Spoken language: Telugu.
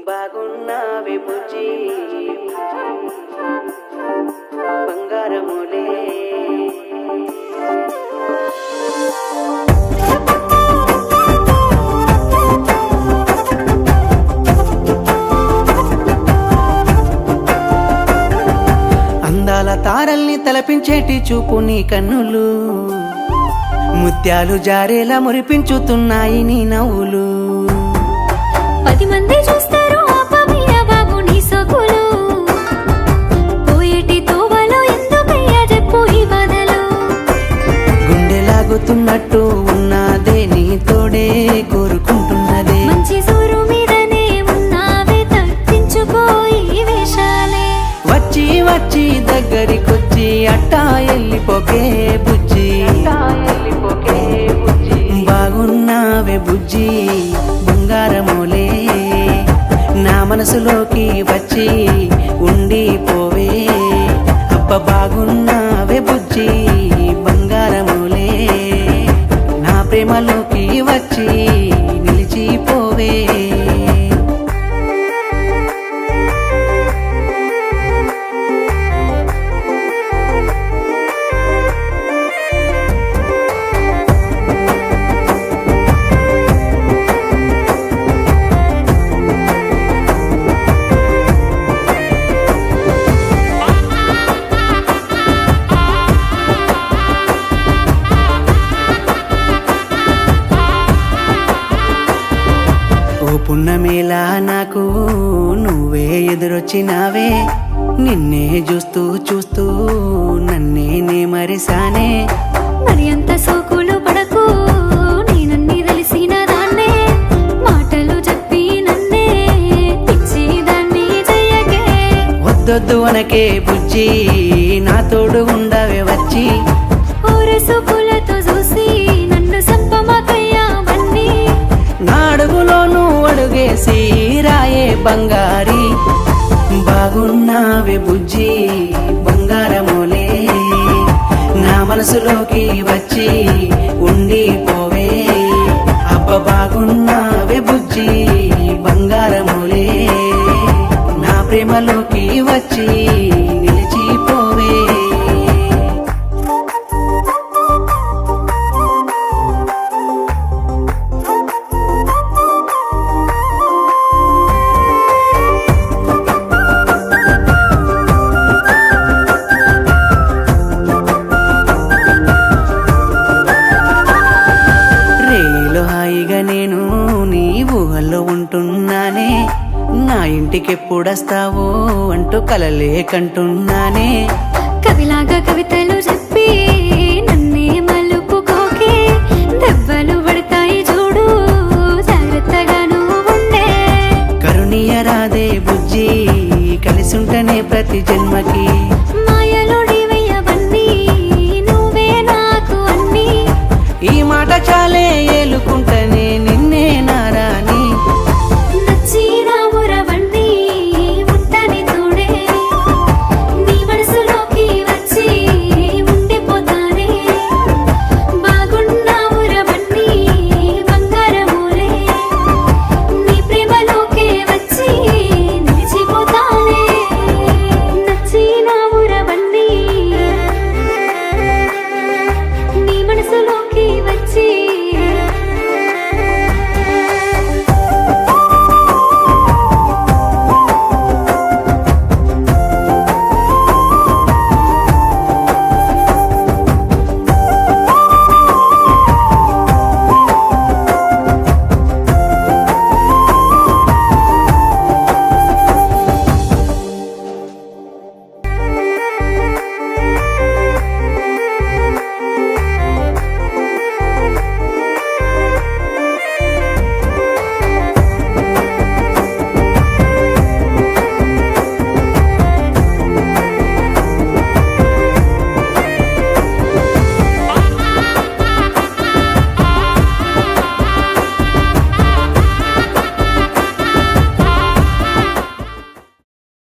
బాగున్నావే బుజ్జి బంగారములే అందాల తారల్ని తలపించేటి చూపు నీ కన్నులు ముత్యాలు జారేలా మురిపించుతున్నాయి నీ నవ్వులు 10 మంది చూస్తారు ఆపమయ్య బాబు నీ సొగులు పోయేటి తోవలో ఎందుకయ్యా చెప్పు ఈ బాధలు గుండె లాగుతున్నట్టు ఉన్నదే నీ తోడే కోరుకుంటున్నదే మంచి సూరు మీదనే ఉన్నావే తగ్గించుకోయి వేషాలే వచ్చి వచ్చి దగ్గరికొచ్చి అట్టా ఎల్లిపోకే బుజ్జి బాగున్నావే బుజ్జి బంగారములే నా మనసులోకి వచ్చి ఉండిపోవే అప్ప బాగున్నావే బుజ్జి బంగారములే నా ప్రేమలోకి వచ్చి నిలిచిపోవే పున్నమేలా నాకు నువ్వే ఎదురొచ్చినావే నిన్నే చూస్తూ చూస్తూ నన్నే మరిసానే మరి అంత సోకులు పడకు నేనన్నీ తెలిసిన దాన్నే మాటలు చెప్పి నన్నే పిచ్చి దాన్ని చెయ్యకే వద్దొద్దు అనకే బుజ్జి నా తోడు ఉండవే వచ్చి ఊరే సోకులతో చూసి నన్ను సంపమాకయ్యా బన్నీ నా అడుగులోనూ అడుగేసి రాయే బంగారి బాగున్నావే బుజ్జి బంగారములే నా మనసులోకి వచ్చి ఉండిపోవే అబ్బ బాగున్నావే బుజ్జి బంగారములే నా ప్రేమలోకి వచ్చి నిలిచిపోవే నేను నీ ఊహల్లో ఉంటున్నానే నా ఇంటికెప్పుడొస్తావో అంటూ కలలే కంటున్నానే కవిలాగా కవితలు చెప్పి నన్నే మలుపుకోకే దెబ్బ